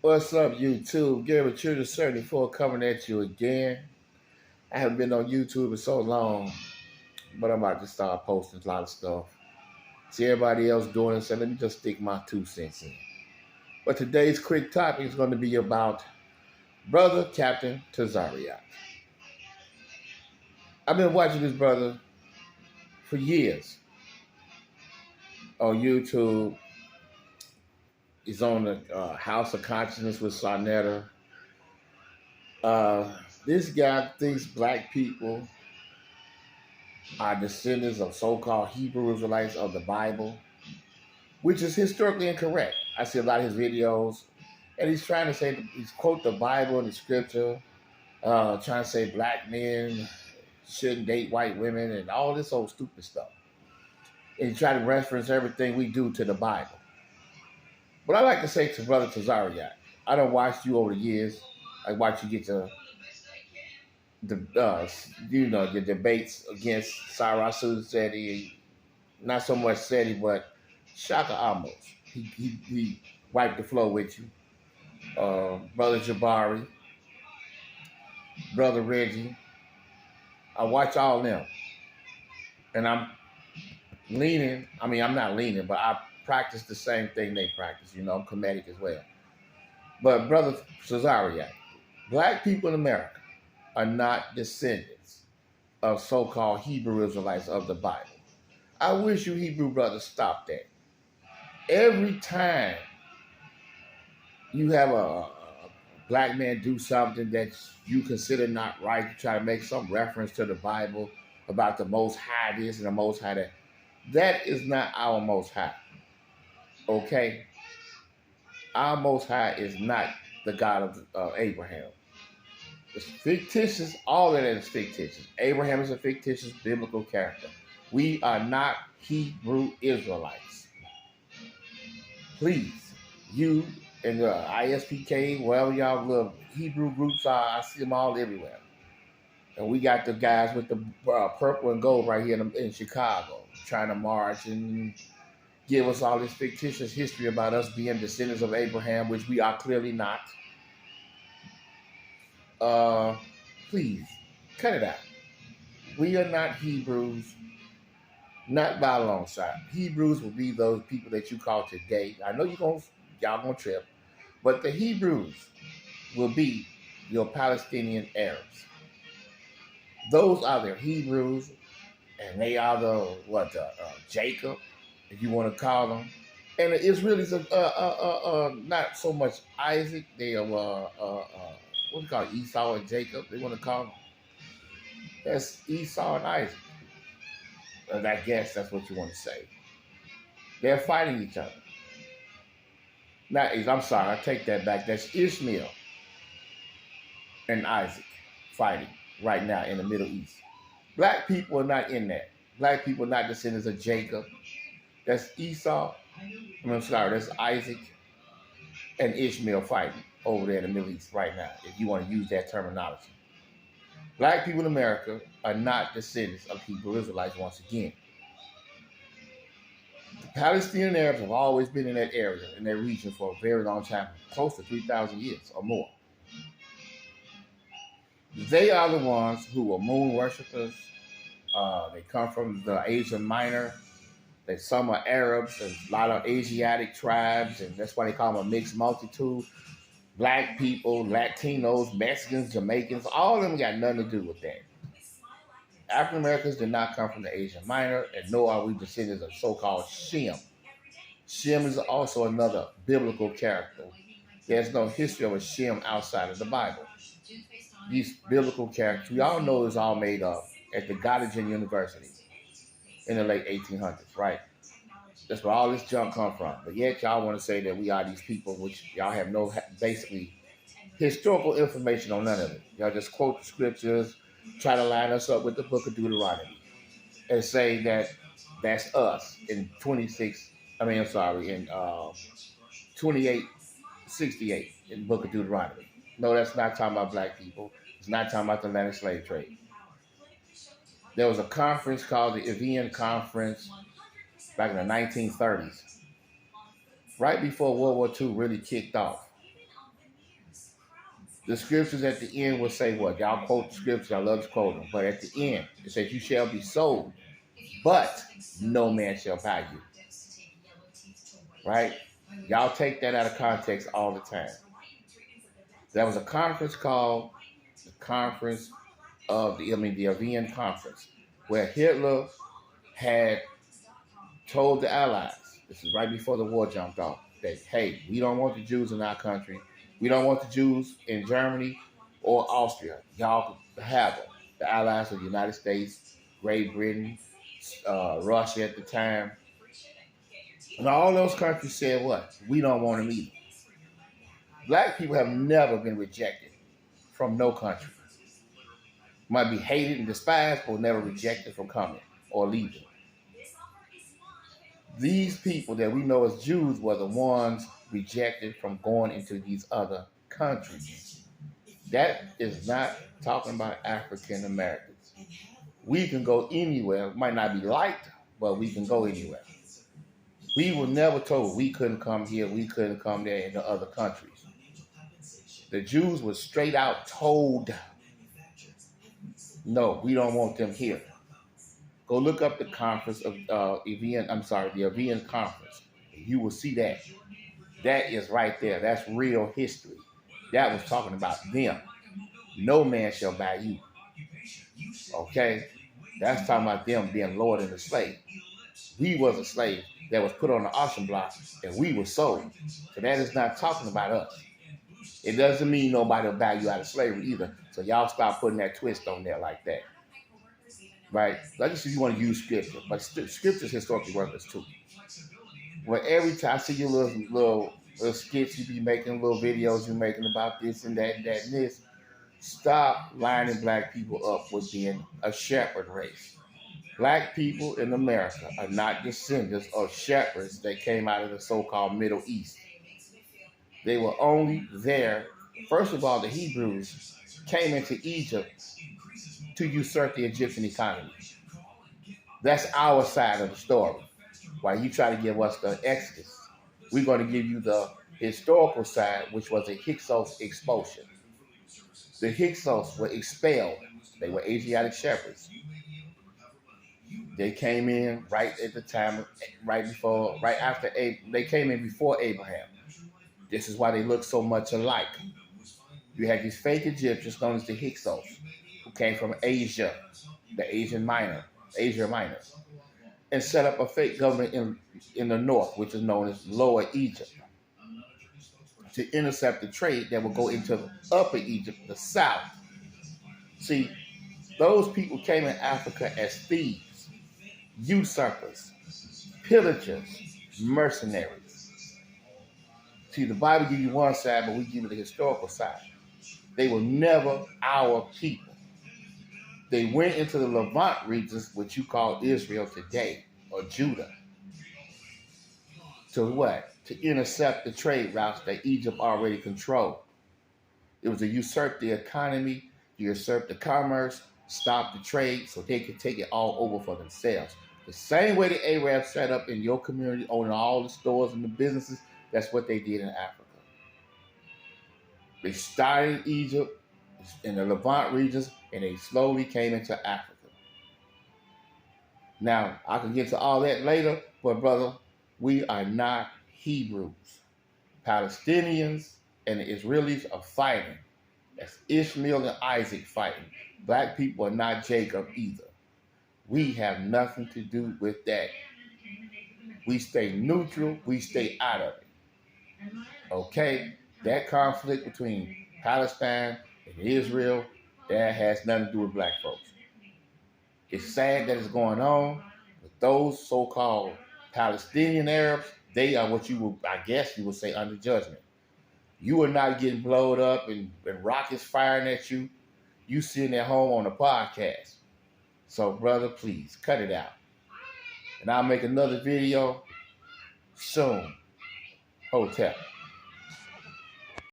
What's up, YouTube? Gary Children 74 coming at you again. I haven't been on YouTube in so long, but I'm about to start posting a lot of stuff. See everybody else doing it, so let me just stick my 2 cents in. But today's quick topic is going to be about Brother Captain Tazaryach. I've been watching this brother for years on YouTube. He's on the House of Consciousness with Sarnetta. This guy thinks black people are descendants of so-called Hebrew Israelites of the Bible, which is historically incorrect. I see a lot of his videos, and he's trying to say, he's quote the Bible and the scripture, trying to say black men shouldn't date white women and all this old stupid stuff. And he tried to reference everything we do to the Bible. But I like to say to Brother Tazaryach, I done watched you over the years. I watched you get the debates against Sarah Seti, not so much Seti, but Shaka Amos. He wiped the floor with you. Brother Jabari, Brother Reggie. I watch all them. And I'm not leaning, but I practice the same thing they practice. I'm comedic as well. But Brother Tazaryach, black people in America are not descendants of so-called Hebrew Israelites of the Bible. I wish you Hebrew brothers stop that. Every time you have a black man do something that you consider not right, you try to make some reference to the Bible about the Most High this and the Most High that. That is not our Most High. Okay? Our Most High is not the God of Abraham. It's fictitious. All of that is fictitious. Abraham is a fictitious biblical character. We are not Hebrew Israelites. Please, you and the ISPK, wherever y'all little Hebrew groups are, I see them all everywhere. And we got the guys with the purple and gold right here in Chicago trying to march and give us all this fictitious history about us being descendants of Abraham, which we are clearly not. Please, cut it out. We are not Hebrews, not by a long shot. Hebrews will be those people that you call today. I know y'all gonna trip, but the Hebrews will be your Palestinian Arabs. Those are their Hebrews, and they are Jacob, if you want to call them. And the Israelis are not so much Isaac. They are what do you call it? Esau and Jacob. They want to call them. That's Esau and Isaac. And I guess that's what you want to say. They're fighting each other. I'm sorry, I take that back. That's Ishmael and Isaac fighting right now in the Middle East. Black people are not in that. Black people are not descendants of Jacob. That's Esau. That's Isaac and Ishmael fighting over there in the Middle East right now, if you want to use that terminology. Black people in America are not descendants of Hebrew Israelites once again. The Palestinian Arabs have always been in that area, in that region for a very long time, close to 3,000 years or more. They are the ones who are moon worshippers. They come from the Asia Minor. Some are Arabs and a lot of Asiatic tribes, and that's why they call them a mixed multitude. Black people, Latinos, Mexicans, Jamaicans, all of them got nothing to do with that. African Americans did not come from the Asia Minor, and nor are we descendants of so-called Shem. Shem is also another biblical character. There's no history of a Shem outside of the Bible. These biblical characters, we all know, is all made up at the Gottingen University in the late 1800s, right? That's where all this junk come from. But yet y'all want to say that we are these people, which y'all have no basically historical information on none of it. Y'all just quote the scriptures, try to line us up with the book of Deuteronomy, and say that that's us in 2868 in the book of Deuteronomy. No, that's not talking about black people. It's not talking about the Atlantic slave trade. There was a conference called the Evian Conference back in the 1930s, right before World War II really kicked off. The scriptures at the end will say what? Y'all quote the scriptures. I love to quote them. But at the end, it says, you shall be sold, but no man shall buy you. Right? Y'all take that out of context all the time. There was a conference called the Conference of the Vienna Conference, where Hitler had told the Allies, this is right before the war jumped off, that, hey, we don't want the Jews in our country. We don't want the Jews in Germany or Austria. Y'all can have them. The Allies of the United States, Great Britain, Russia at the time. And all those countries said what? We don't want them either. Black people have never been rejected from no country. Might be hated and despised, but never rejected from coming or leaving. These people that we know as Jews were the ones rejected from going into these other countries. That is not talking about African Americans. We can go anywhere. It might not be liked, but we can go anywhere. We were never told we couldn't come here, we couldn't come there in the other countries. The Jews were straight out told, no, we don't want them here. Go look up the conference of the Vienna Conference. You will see that. That is right there. That's real history. That was talking about them. No man shall buy you. Okay? That's talking about them being Lord and the slave. We was a slave that was put on the auction block and we were sold. So that is not talking about us. It doesn't mean nobody will buy you out of slavery either. So y'all stop putting that twist on there like that. Right? Like I said, you want to use scripture, but scripture's historically worthless too. Well, every time I see your little skits you be making, little videos you making about this and that and that and this, stop lining black people up with being a shepherd race. Black people in America are not descendants of shepherds that came out of the so-called Middle East. They were only there. First of all, the Hebrews came into Egypt to usurp the Egyptian economy. That's our side of the story. While you try to give us the Exodus, we're going to give you the historical side, which was a Hyksos expulsion. The Hyksos were expelled. They were Asiatic shepherds. They came in right at the time, they came in before Abraham. This is why they look so much alike. You had these fake Egyptians known as the Hyksos, who came from Asia, Asia Minor, and set up a fake government in the north, which is known as Lower Egypt, to intercept the trade that would go into Upper Egypt, the south. See, those people came in Africa as thieves, usurpers, pillagers, mercenaries. See, the Bible gives you one side, but we give you the historical side. They were never our people. They went into the Levant regions, which you call Israel today, or Judah. To what? To intercept the trade routes that Egypt already controlled. It was to usurp the economy, usurp the commerce, stop the trade so they could take it all over for themselves. The same way the Arabs set up in your community, owning all the stores and the businesses, that's what they did in Africa. They started in Egypt, in the Levant regions, and they slowly came into Africa. Now, I can get to all that later, but brother, we are not Hebrews. Palestinians and the Israelis are fighting. That's Ishmael and Isaac fighting. Black people are not Jacob either. We have nothing to do with that. We stay neutral. We stay out of it. Okay? That conflict between Palestine and Israel, that has nothing to do with black folks. It's sad that it's going on, but those so-called Palestinian Arabs, they are what you would say under judgment. You are not getting blowed up and rockets firing at you. You sitting at home on a podcast. So, brother, please, cut it out. And I'll make another video soon. Hotel.